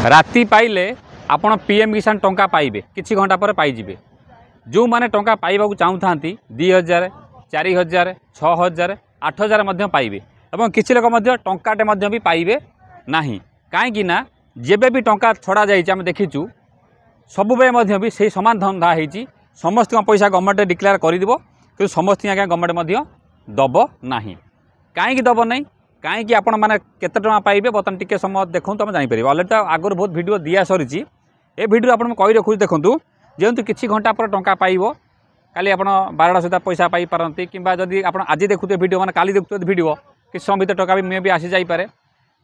राति पाइले आपण पीएम किसान टंका पाइबे किछि घंटा पर पाइजिबे। जो माने टंका पाइबाकू चाहूथांती 2000 4000 6000 8000 मध्य पाइबे एवं किछि लोक मध्य टंकाटे मध्य भी पाइबे नाही। काहेकि ना जेबे भी टंका छड़ा जाइछि आमे देखिछु सबु बे मध्य भी से समान धंधा हेछि। समस्त पैसा गवर्नमेंट डिक्लेयर करिदिबो कि समस्त आज्ञा गवर्नमेंट मध्य दब नाही। काहेकि दब नाही कहीं आपण मैंने केते टका पाइबे बर्तमान टिके समय देखूँ तुम जापर अलरेडी तो आगुरी बहुत वीडियो दिया सरी ए वीडियो आपको कही रखुच्छी देखूँ जेहतु किसी घंटा पर टंका पाइब काली आप 12टा सुधा पैसा पाइपारती कि जदि आप आज देखुए वीडियो मैंने काली देखुए वीडियो किसी समय भर टका भी मे भी आसी जापे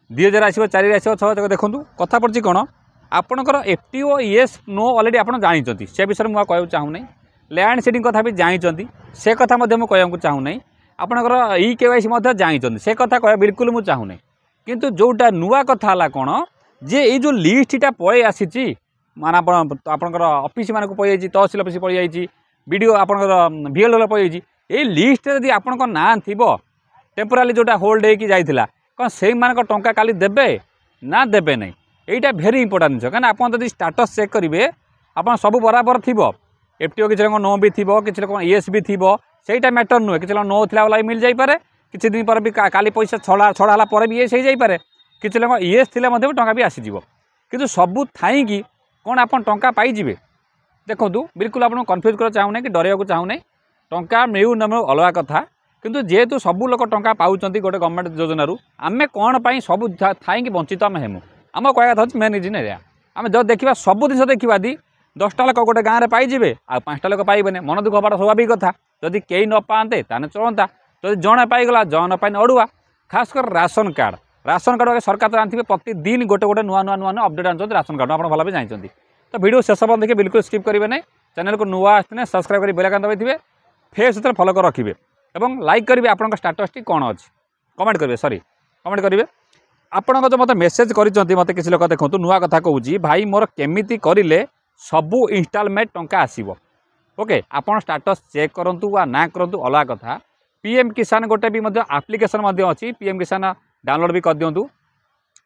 2000 आसो 4 आसो 6000 देखूँ कथा पड़ी कौन आपणकर एफटीओ येस नो अलरेडी आप जानते से विषय मुझे कहूँ चाहूना लैंड सीडिंग कथा भी जानते से कथा मुझे कहूँ चाहूना आपणकर ई-KYC जानते से कथा कह बिल्कुल मुझे चाहूना किंतु जोटा नुआ कथा है कौन जे ये जो लिस्टा पलि आसी माना आपणकर ऑफिस मान को पलि तहसिल ऑफिस पलि जाइए वीडियो आपणकर VLO पलि जाइए लिस्ट जब आपण ना थी टेम्पोरारी जोटा होल्ड होगी जाइला कौन से टंका काली देबे ना देबे नहीं यहीटा भेरी इंपोर्टाट जिन कहीं आप स्टाटस चेक करेंगे आप सब बराबर थी एफटीओ किसी लोग नो भी थी किसी लोग येस भी थी सहीटा मैटर नुहे किसी लोग नो थी मिल जापे किसी दिन पर भी काली पैसा छड़ा पर भी येस हो जापे किसी लोग येस थी टाँग भी आसीज कि सबू थी कौन आप टाँचा पाइबे देखूँ बिल्कुल आपको कन्फ्यूज कर चाहूना कि डरवा चाहूना टाँचा मिलू न मिलू अलग कथा किंतु जेहेतु सबू लोग टाँचा पाँच गोटे गवर्नमेंट योजन आम कौन पर सब थी वंचित आम हेमु आम कह कथा मेन रिजन एरिया आम जो देखा सब जिन देखा दी 10टा लोक गोटे गाँव में पाइबे आ 5टा लोक पाइबे मन दुख हवा स्वाभाविक कथा जदि कई न पाते ताने चलता जब जड़े पाईगला जन न पाने अड़ुआ खास कर राशन कार्ड सरकार तो जानते प्रतिदिन गोटे गोटे नुआ नुआ नुआ नुआ अपडेट आनुँच राशन कार्ड आप भल भी जानते तो वीडियो शेष पर्यंत देखिए बिल्कुल स्किप करेंगे नहीं चैनल को नुआ आसने सब्सक्राइब कर बेल आइकन दबाइथिबे फेस से फॉलो कर रखिए और लाइक करेंगे आपन स्टेटस टी कौन अच्छी कमेंट करेंगे सॉरी कमेंट करेंगे आपण जो मतलब मेसेज कर मत किसी लोग देखो नुआ कथा कहूँ भाई मोर केमिति करें सबू इनस्टॉलमेंट टंका आसीबो ओके आपन स्टेटस चेक करंतु वा ना करंतु अलग कथा पीएम किसान गोटे भी आप्लिकेसन अच्छी पीएम किसान डाउनलोड भी कर दिंतु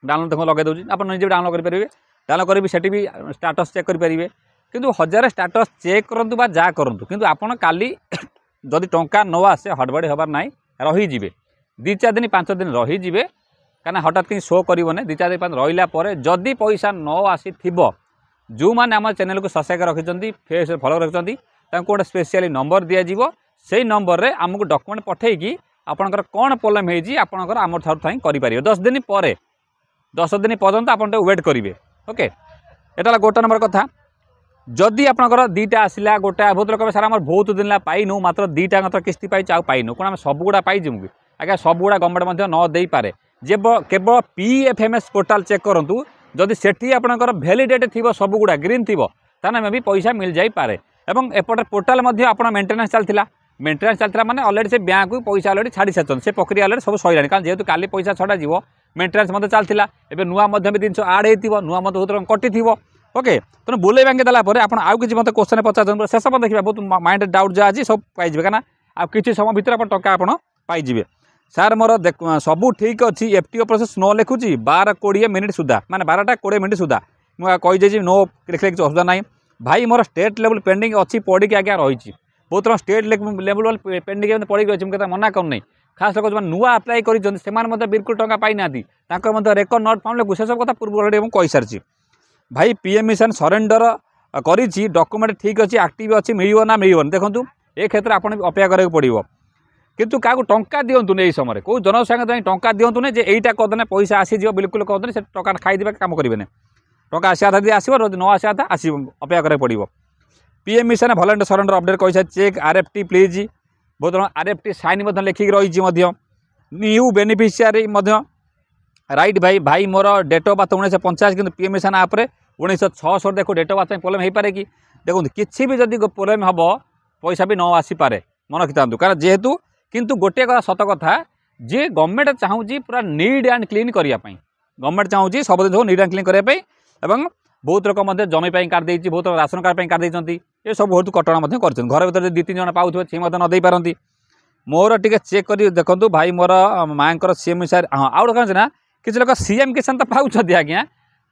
डाउनलोड देखो लगे दूसरी आप निजे डाउनलोड करेंगे डाउनलोड करी सेठी भी स्टेटस चेक करेंगे किंतु 1000 स्टेटस चेक करंतु बा जा करंतु किंतु आपन काली जदि टंका न आसे हड़बड़ी हबार नाई रहीजे 2-4 दिन 5 दिन रहीजे कहीं हठात कहीं शो करने 2-4 दिन रहा जदि पैसा न आसी जो मैंने आम चैनल को सब्सक्राइब रखिंट फेस फॉलो रखिंट गोटे स्पेशली नंबर दिज्व से नंबर में आमको डॉक्यूमेंट पठेगी आपंकर कौन प्रोब्लेम होती आपंकर आम थी करेंगे 10 दिन पर 10 दिन पर्यंत आप वेट करेंगे ओके यहाँ गोटे नंबर कथा जदि आपंकर 2टा आसला गोटे बहुत लोग सारा बहुत दिन पाइनु मात्र 2टा मात्र किस्ती पाई पाइनु कौन आम सबुगुड़ा पाइजु कि आज्ञा सबुगुड़ा गवर्नमेंट न दे पारे जब केवल PFMS पोर्टाल चेक करूँ जदि सेठी आपंकर भैलीडेट थी सबुगुड़ा ग्रीन थी ताने भी पैसा मिल जापे और एपटे पोर्टाल मेंटेनेंस चलता माने अलरेडी से बैंक को पैसा अलरेडी छाड़ी सारी से प्रक्रिया अलरेडी सब सैलानी कारण जेहेतु काली पैसा छड़ा जीव मेंटेनेंस चलता एवं नुआ भी जिन आड हो नुआ बहुत कटि थी ओके तेना बुले बांगे देलापर आप आउ कि मतलब क्वेश्चन पचार शेष पर देखिए बहुत माइंड डाउट जहाँ अच्छी सब पाइबे कहीं आ किसी समय भितर आप टका आप पाइबे सार मोर सबू ठीक अच्छी एफटीओ प्रोसेस नो लिखुची 12-20 मिनिट सुधा माने 12टा 20 मिनिट सुधा मुझे कही नो लिखले किसी असुविधा ना भाई मोर स्टेट लेवल पेंडिंग अच्छी पढ़ी आज्ञा रही बहुत स्टेट लेवल पेंडिंग पढ़ी अच्छी मुझे मना करनी खास लोग जो नुआ आप्लाय कर बिल्कुल टंका पाई ना रेकर्ड नट फाउंड से सब कथा पूर्व अलरेडी कही सारी भाई पीएम मिशन सरेंडर करी डॉक्यूमेंट ठीक अच्छी एक्टिव अच्छी मिल ना मिलनी देखूँ ए क्षेत्र में आप अपेक्षा कराया पड़ो किंतु क्या टंका दिंतु नहीं समय कौ जनसांगे टंका दिंतु नहीं यहीटा करदे पैसा आसीज बिल्कुल कहते से टंका खाईदे कम करेंगे टंका आसा था आसो न आसा था आस अपेक्षा कराया पड़ो PM mission volunteer surrender update कैसा चेक RFT प्लीज बहुत RFT साइन लिखिक रही न्यू बेनिफिशियरी राइट भाई मोर डेट ऑफ बर्थ 1950 कि पीएम मिशन आप्रे 1966 देखो डेट ऑफ बर्थ प्रोब्लेम हो पारे कि देखो किसी भी जब प्रोब्लेम हम पैसा भी न आसीपे मन रखी था कारण जेहेतु किंतु गोटे कथा सत कथा जे गवर्नमेंट चाहूँगी पूरा नीट एंड क्लीन करने गवर्नमेंट चाहूँगी सब दिन नीट एंड क्लीन करने बहुत लोग जमी काट देती बहुत राशन कार्ड काट देती ये सब बहुत कटणा कर घर भर 2-3 जन पाऊे सी न दे पारती मोर टे चेक कर देखूँ भाई मोर माँ सीएम हाँ आउ कौन ना किसी लोग सीएम किसान तो पाँच आज्ञा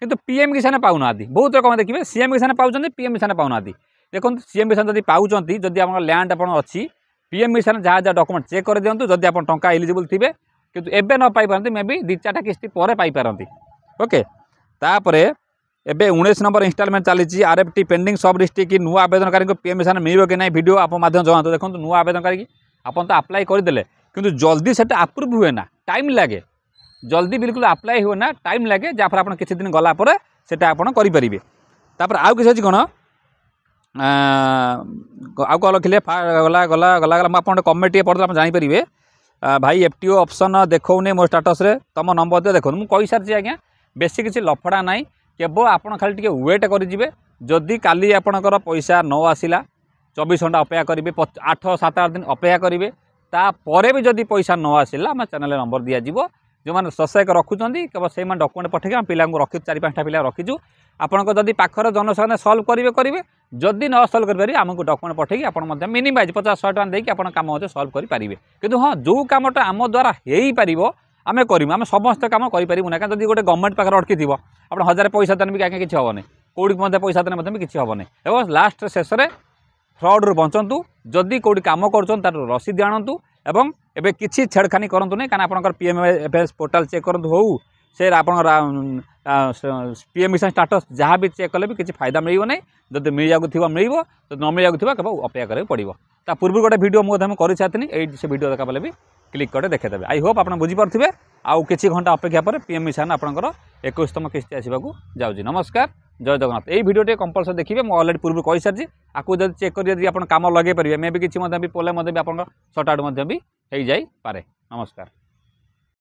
किंतु पीएम किसान पाऊना बहुत रकम देखिए सीएम किसान पाँच पीएम किसान पाऊना देखो सीएम किसान जब पाँच जदि आप लैंड आप अच्छी पीएम किसान जहाँ जहाँ डॉक्यूमेंट चेक कर दिंतु जदि आप टंका एलिजिबल थे किंतु एबे न पाई पारती मे बी 2-4टा किस्ती पर पाई पारती ओके तापरे एबे 19 नंबर इंस्टॉलमेंट चली आरएफटी पेंडिंग सब डिस्ट्रिक्ट की नुआ आवेदनकारी को पीएम किसान मिल कि नहीं वीडियो आप माध्यम जनातु देखो नुआ आवेदनकारी आप तो अप्लाई करदे किंतु जल्दी से अप्रूव हुए ना टाइम लगे जल्दी बिल्कुल अप्लाई हुए ना टाइम लगे जहाँफल आप किसी दिन गलापर से करेंगे तापर आउ किसी अच्छी कौन आउ कौन लिखिले गला गला गला गला मुझे कमेंट टे पढ़ा जानीपर भाई एफटीओ ऑप्शन देखौने मो स्टाटस रे तुम नंबर दियो देखो मुझे कही सारी आज्ञा बेसी किसी लफड़ा ना केवल आप खाली टे वेट करेंगे जदि काली आपणकर पैसा न आसला 24 घंटा अपेक्षा करेंगे 8-7 दिन अपेक्षा करेंगे तापर भी जदि पैसा न आसला आम चैनल नंबर दिज्व जो मैंने सहायक रखुच्च केवल से डॉक्यूमेंट पठे आम पिला रखी 4-5टा पिला रखीचु आपंक जदि पाखर जनसाधारण सल्व करेंगे जदि न सल्व करेंगे आमको डॉक्यूमेंट पठे आप मिनिमाइज 50-100 टका देकी आप कम सल्व करेंगे किंतु हाँ जो कमटा आम द्वारा हो पार आम करूँ आम समस्त कम करूँ ना जब गोटे गवर्नमेंट पाखे अटकी थी आप 1000 पैसा देने भी आगे किसी हेनी कौटी पैसा देने भी किसी हेनी एवं लास्ट शेष में फ्रड रू बचतु जदि कौटी कम कर रसीद आणतु एवं एबे किसी छेड़खानी करंतु नहीं कारण आपनकर पीएमएफएस पोर्टाल चेक करंतु हो से आपनकर पीएम किसान स्टाटस जहाँ भी चेक कले भी किसी फायदा मिल नहीं जब मिल थी मिल तो न मिल केवल अपेक्षा करा पड़ो ता पूर्व गोटे वीडियो मुझे कर सारी से वीडियो देखा पाले भी क्लिक कर देखेदेवे आई होप आप बुझीपारे आउ किसी घंटा अपेक्षा पर पीएम किसान आपंकर 21तम किस्ती आसवाक जाऊँगी नमस्कार जय जगन्नाथ यही वीडियो कंपलसरी देखिए मुझे अलरेडी पूर्व कही सारी आपको जब चेक कर कम लगे पारे मे भी किसी पोले भी आप सर्ट आउट भी हो जाए पारे नमस्कार।